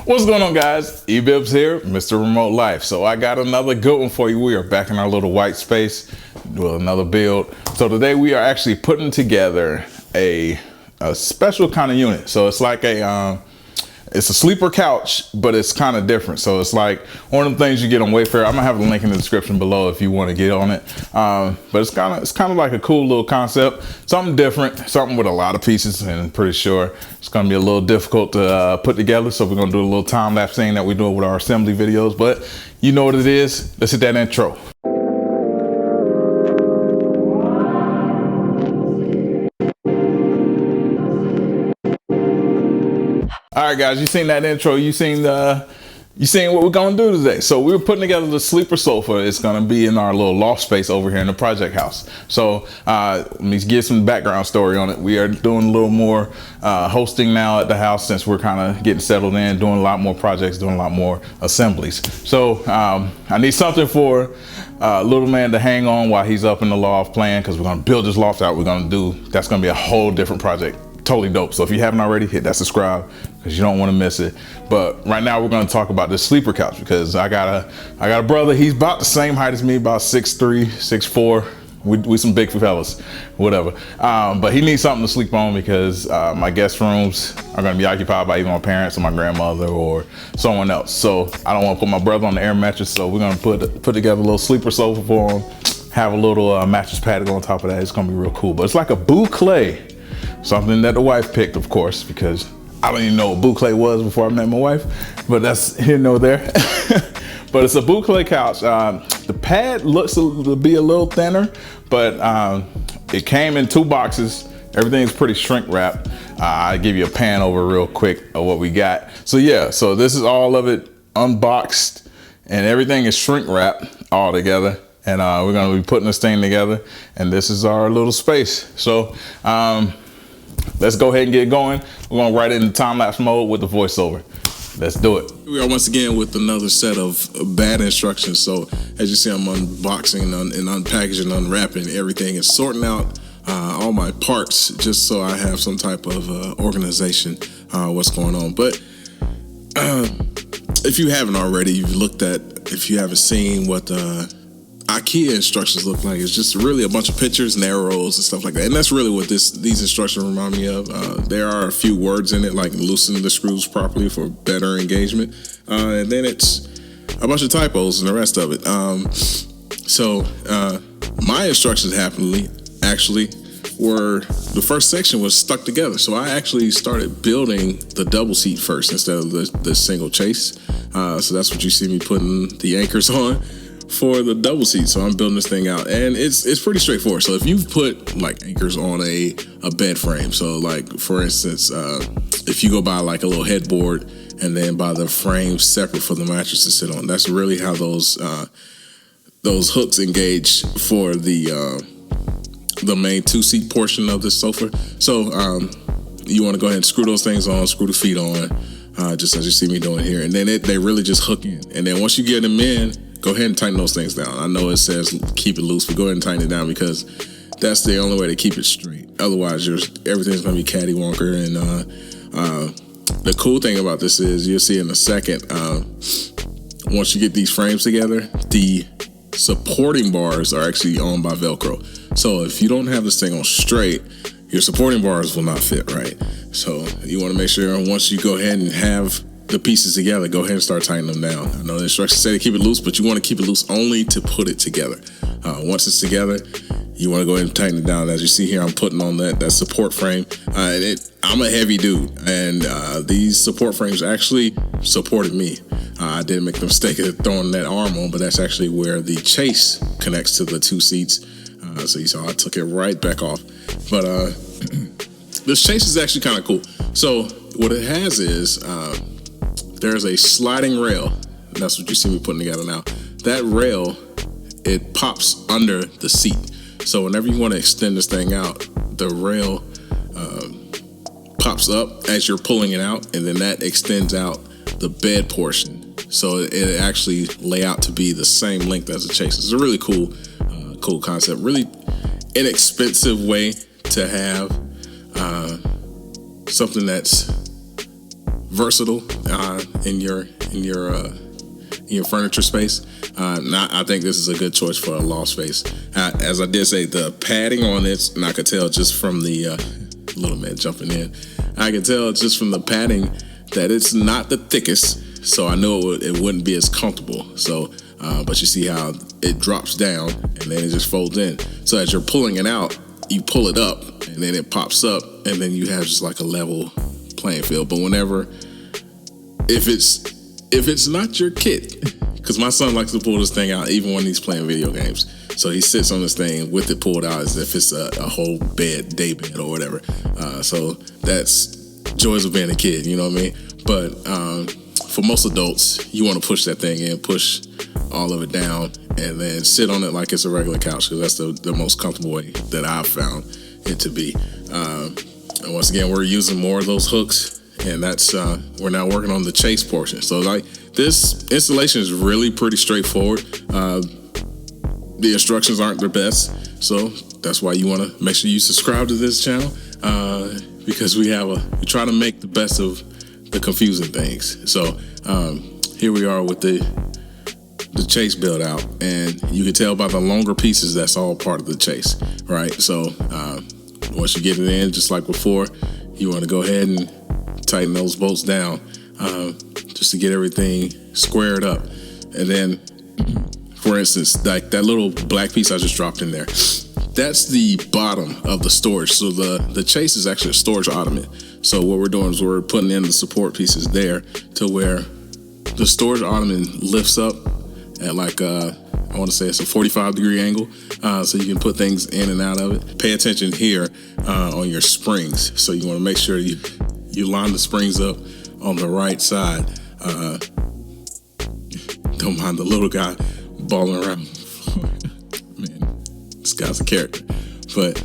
What's going on, guys? E-Bibs here, Mr. Remote Life. So I got another good one for you. We are back in our little white space with another build. So today we are actually putting together a special kind of unit. So it's like it's a sleeper couch, but it's kind of different. So it's like one of the things you get on Wayfair. I'm gonna have a link in the description below if you want to get on it. But it's kind of like a cool little concept, something different, something with a lot of pieces, and I'm pretty sure it's gonna be a little difficult to put together. So we're gonna do a little time lapse thing that we do with our assembly videos. But you know what it is. Let's hit that intro. All right, guys, you seen that intro. You seen what we're gonna do today. So we were putting together the sleeper sofa. It's gonna be in our little loft space over here in the project house. So let me give some background story on it. We are doing a little more hosting now at the house since we're kind of getting settled in, doing a lot more projects, doing a lot more assemblies. So I need something for little man to hang on while he's up in the loft playing, because we're gonna build this loft out. That's gonna be a whole different project. Totally dope. So if you haven't already, hit that subscribe because you don't want to miss it. But right now we're going to talk about this sleeper couch because I got a brother. He's about the same height as me, about 6'3", 6'4". We some big fellas, whatever. But he needs something to sleep on because my guest rooms are going to be occupied by either my parents or my grandmother or someone else. So I don't want to put my brother on the air mattress. So we're going to put together a little sleeper sofa for him. Have a little mattress padding on top of that. It's going to be real cool. But it's like a boucle. Something that the wife picked, of course, because I don't even know what boucle was before I met my wife, but that's here nor there. But it's a boucle couch. The pad looks to be a little thinner, but it came in 2 boxes. Everything's pretty shrink wrapped. I'll give you a pan over real quick of what we got. So yeah, so this is all of it unboxed and everything is shrink wrapped all together. And we're gonna be putting this thing together, and this is our little space. So let's go ahead and get going. We're going right into time-lapse mode with the voiceover. Let's do it. We are once again with another set of bad instructions. So as you see, I'm unboxing and unpackaging, unwrapping everything and sorting out all my parts just so I have some type of organization what's going on. But if you haven't already, if you haven't seen what IKEA instructions look like, it's just really a bunch of pictures and arrows and stuff like that. And that's really what these instructions remind me of. There are a few words in it, like loosen the screws properly for better engagement. And then it's a bunch of typos and the rest of it. So my instructions actually were, the first section was stuck together. So I actually started building the double seat first instead of the single chase. So that's what you see me putting the anchors on for the double seat. So I'm building this thing out, and it's pretty straightforward. So if you put like anchors on a bed frame, so like for instance, if you go buy like a little headboard and then buy the frame separate for the mattress to sit on, that's really how those hooks engage for the main 2-seat portion of this sofa. So you want to go ahead and screw those things on, screw the feet on, just as you see me doing here, and then they really just hook in. And then once you get them in, go ahead and tighten those things down. I know it says keep it loose, but go ahead and tighten it down because that's the only way to keep it straight. Otherwise, everything's going to be catty-wonker. And the cool thing about this is you'll see in a second, once you get these frames together, the supporting bars are actually owned by Velcro. So if you don't have this thing on straight, your supporting bars will not fit right. So you want to make sure once you go ahead and have the pieces together, go ahead and start tightening them down. I know the instructions say to keep it loose, but you want to keep it loose only to put it together. Once it's together, you want to go ahead and tighten it down. As you see here, I'm putting on that support frame. I'm a heavy dude, and these support frames actually supported me. I didn't make the mistake of throwing that arm on, but that's actually where the chase connects to the 2 seats. So you saw I took it right back off. But this chase is actually kind of cool. So what it has is there's a sliding rail. That's what you see me putting together now. That rail, it pops under the seat. So whenever you want to extend this thing out, the rail pops up as you're pulling it out, and then that extends out the bed portion. So it actually lay out to be the same length as the chase. It's a really cool concept. Really inexpensive way to have something that's versatile in your furniture space. I think this is a good choice for a loft space. As I did say, the padding on it, and I could tell just from the little man jumping in, I could tell just from the padding that it's not the thickest, so I know it wouldn't be as comfortable. So, but you see how it drops down and then it just folds in. So as you're pulling it out, you pull it up and then it pops up, and then you have just like a level playing field. But if it's not your kit, because my son likes to pull this thing out even when he's playing video games. So he sits on this thing with it pulled out as if it's a whole bed, day bed or whatever. So that's joys of being a kid, you know what I mean? But for most adults, you want to push that thing in, push all of it down, and then sit on it like it's a regular couch, because that's the most comfortable way that I've found it to be. And once again, we're using more of those hooks, and that's we're now working on the chase portion. So like this installation is really pretty straightforward. The instructions aren't the best, so that's why you want to make sure you subscribe to this channel, because we try to make the best of the confusing things. So here we are with the chase build out, and you can tell by the longer pieces that's all part of the chase, right? So once you get it in, just like before, you want to go ahead and tighten those bolts down just to get everything squared up. And then, for instance, like that little black piece I just dropped in there, that's the bottom of the storage. So the chase is actually a storage ottoman. So what we're doing is we're putting in the support pieces there to where the storage ottoman lifts up at like I want to say it's a 45-degree angle, so you can put things in and out of it. Pay attention here on your springs. So you want to make sure you line the springs up on the right side. Don't mind the little guy balling around. Man, this guy's a character. But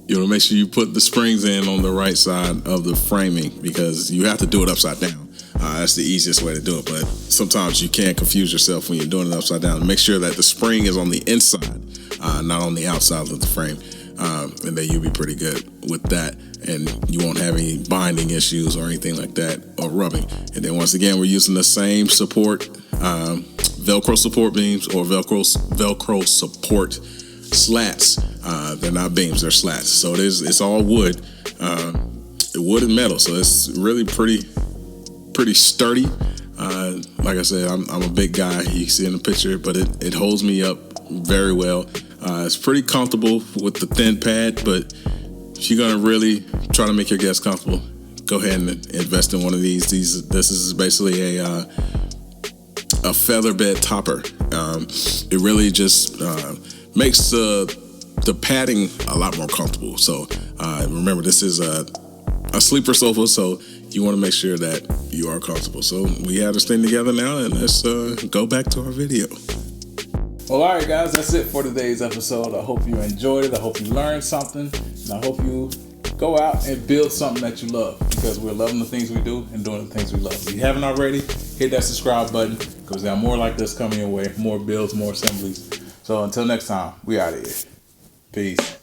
you want to make sure you put the springs in on the right side of the framing, because you have to do it upside down. That's the easiest way to do it, but sometimes you can confuse yourself when you're doing it upside down. Make sure that the spring is on the inside, not on the outside of the frame, and then you'll be pretty good with that, and you won't have any binding issues or anything like that, or rubbing. And then once again, we're using the same support, Velcro support beams or Velcro support slats. They're not beams, they're slats. So it's all wood, wood and metal. So it's really pretty sturdy. Like I said, I'm a big guy, you can see in the picture, but it holds me up very well. It's pretty comfortable with the thin pad, but if you're gonna really try to make your guests comfortable, go ahead and invest in one of these. This is basically a feather bed topper. It really just makes the padding a lot more comfortable. So remember, this is a sleeper sofa, so you want to make sure that you are comfortable. So we have this thing together now, and let's go back to our video. Well, all right, guys, that's it for today's episode. I hope you enjoyed it. I hope you learned something, and I hope you go out and build something that you love, because we're loving the things we do and doing the things we love. If you haven't already, hit that subscribe button, because there are more like this coming your way, more builds, more assemblies. So until next time, we out of here. Peace.